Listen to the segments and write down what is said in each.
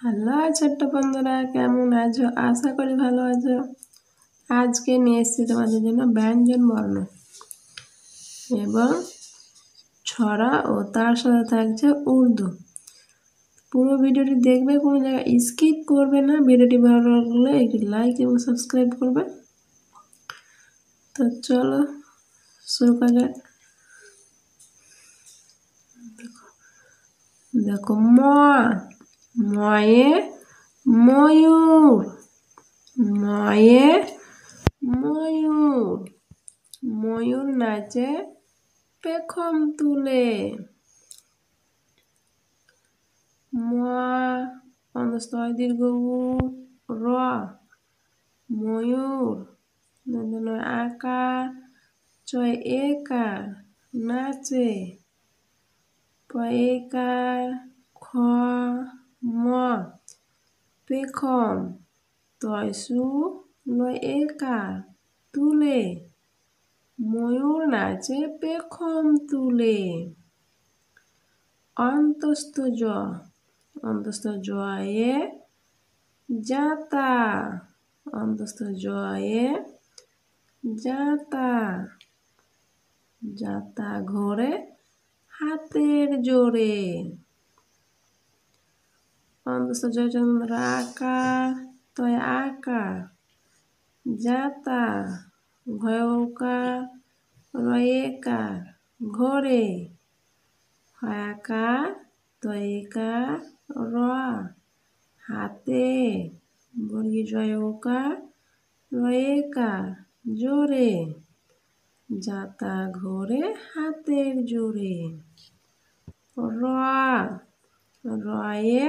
Hello ছোট্ট বন্ধুরা, কেমন আছো? আশা করি ভালো আছো। আজকে নিয়ে এসেছি তোমাদের জন্য ব্যঞ্জন বর্ণ এবং ছড়া ও তার সাথে থাকছে উর্দু। পুরো ভিডিওটি দেখবে, কোনো জায়গায় স্কিপ করবে না। ভিডিওটি ভালো লাগলে একটি লাইক এবং সাবস্ক্রাইব করবে। তো চলো শুরু করা যাক। দেখো ময়ে ময়ূর, ময়ে ময়ূর, ময়ূর নাচে পেখম তুলে। দীর্ঘ র, ময়ূর। আকা চয় একার নাচে। পয়েকার খ ম পেখম তয়সু লয় একার তুলে। ময়ূর নাচে পেখম তুলে। অন্তস্থ জয়ে যাতা, অন্তস্থ জয়ে যাতা, যাতা ঘোরে হাতের জোরে। অন্তস্থ জয় চন্দ্র আকার তয় আকার যাতা, ভয়কার রয়েকার ঘোরে। হয়াকার তয়কার র হাতে, বর্গী জয়কার রয়েকার জোরে। যাতা ঘোরে হাতের জোরে। রয়ে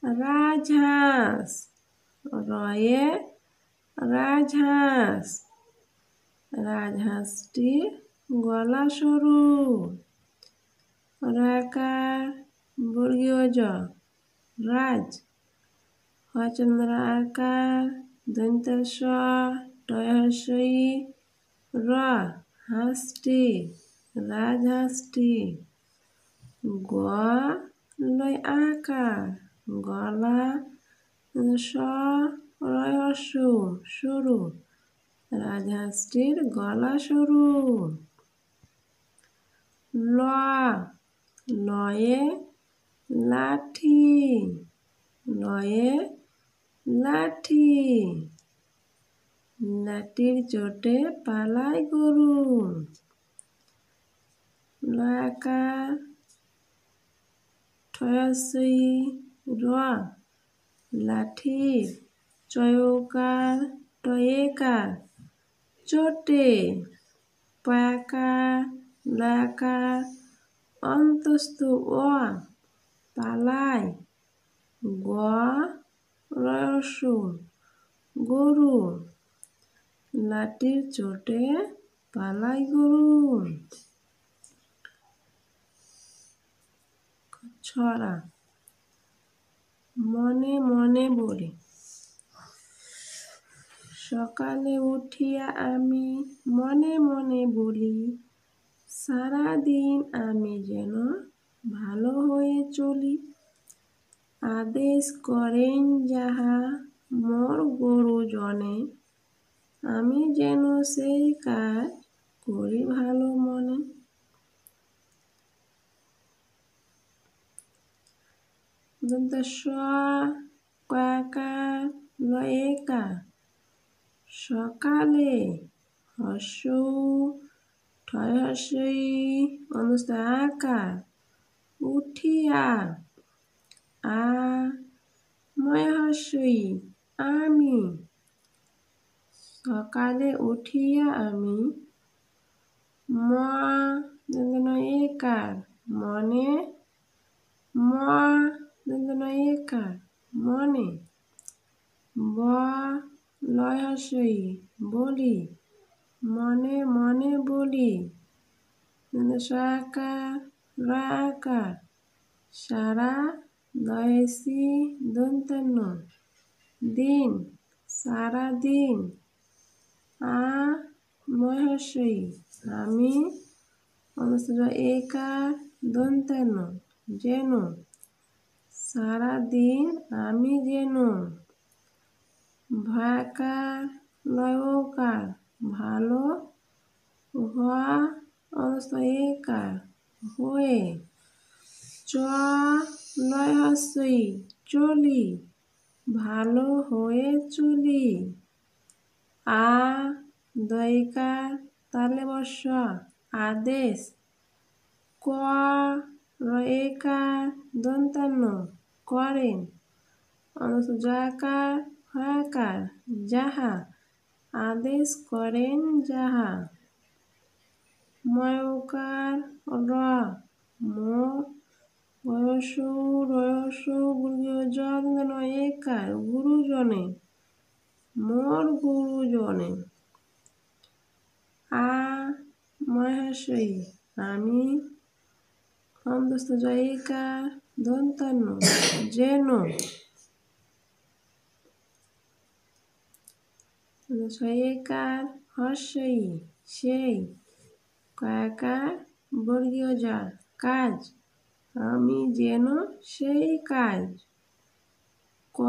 রাজহাঁস, রয়ে রাজহাঁস, রাজহাঁসটির গলা সরু। রাকার বর্গীয় জ রাজ, হচন্দ্র আকার দন্তের স টয়হস্যই র হাঁসটি, রাজহাঁসটি। গ লয় আকার গলা, স রয়স্য সরু, রাজহাঁসটির গলা সরু। লয়ে লাঠি, লয়ে লাঠি, লাঠির চোটে পালায় গরু। লয়াকার ঠয়সই র লাঠির, চয়কার টয়েকার চোটে। পয়াকার লয়াকার অন্তস্থ অ পালায়, গ রয়স্য গরু, লাঠির চোটে পালায় গরু। ছড়া মনে মনে বলি। সকালে উঠিয়া আমি মনে মনে বলি, সারাদিন আমি যেন ভালো হয়ে চলি। আদেশ করেন যাহা মোর গুরুজনে, আমি যেন সেই কাজ করি ভালো মনে। স কয়াকার লয়েকার সকালে, হস্য ঠয়হস্যই অনুস্থ আকার উঠিয়া, আ ময়হস্যই আমি, সকালে উঠিয়া আমি। ম একার মনে, ম একার মনে। ব লয়হস্যই বলি, মনে মনে বলি। সাকার রাকার সারা, দয়েসি দন্তান্ন দিন, সারা দিন। আ ময়হস্যই আমি, অনুষ্ঠিত একার দন্তান্ন যেন। সারাদিন আমি যেন ভয়াকার লয়কার ভালো হওয়া অনস্তয়কার হয়ে চ লয় হস্যই চলি ভালো হয়ে চলি আ দয়কার তালে বর্ষ আদেশ ক রয়েকার দন্তান্ন করেন অনুসূজাকার হয়াকার যাহা আদেশ করেন যাহা ময়কার র বয়সু রয়সু গুরুজনকার গুরুজনে মোর গুরুজনে আ মহাশয়ী আমি অন্তস্থ জয়িকার দন্তান্ন যেন ছয়কার হর্ষয়ী সেই কয়াকার বর্গীয় যা কাজ আমি যেন সেই কাজ ক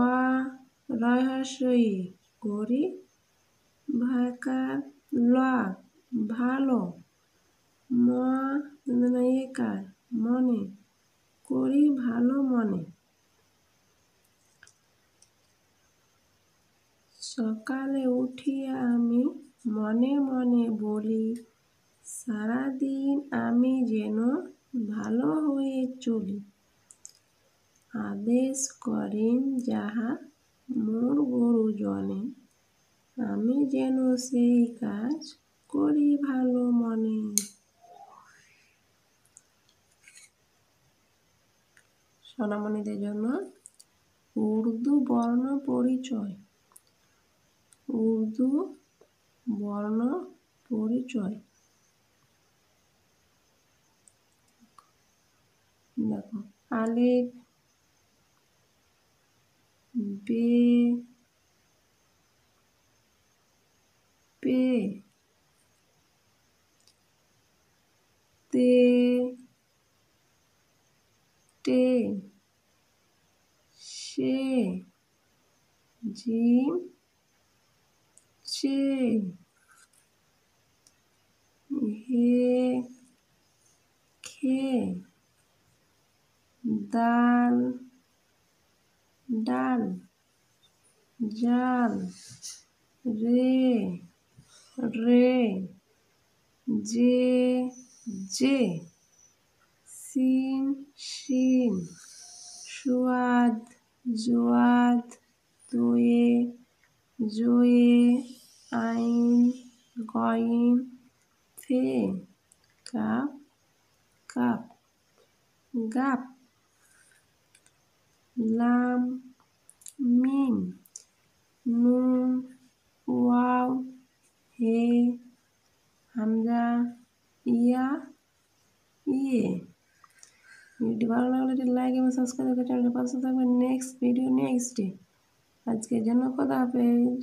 রহস্যই করি ভাকার ল ভালো ময়কার মনে করি ভালো মনে সকালে উঠিয়া আমি মনে মনে বলি সারাদিন আমি যেন ভালো হয়ে চলি আদেশ করেন যাহা মোর গুরুজনে আমি যেন সেই কাজ করি ভালো মনে। সোনামণিদের জন্য উর্দু বর্ণ পরিচয়। উর্দু বর্ণ পরিচয় দেখো আলিফ বে পে তে টে সে জিম চে হে খে দাল ডাল জাল রে রে যে যে সিন শিন সুয়াদ জুয়াদ তোয়ে জোয়ে আইন গইন ফে কাপ কাপ গাপ লাম মিম নুন ওয়াও হে হামজা ইয়া ইয়ে। ভিডিও ভালো লাগলে লাইক এবং সাবস্ক্রাইব করে চ্যানেলটি পাশে থাকবেন। Next video next day. আজকের জন্য খোদা হাফেজ।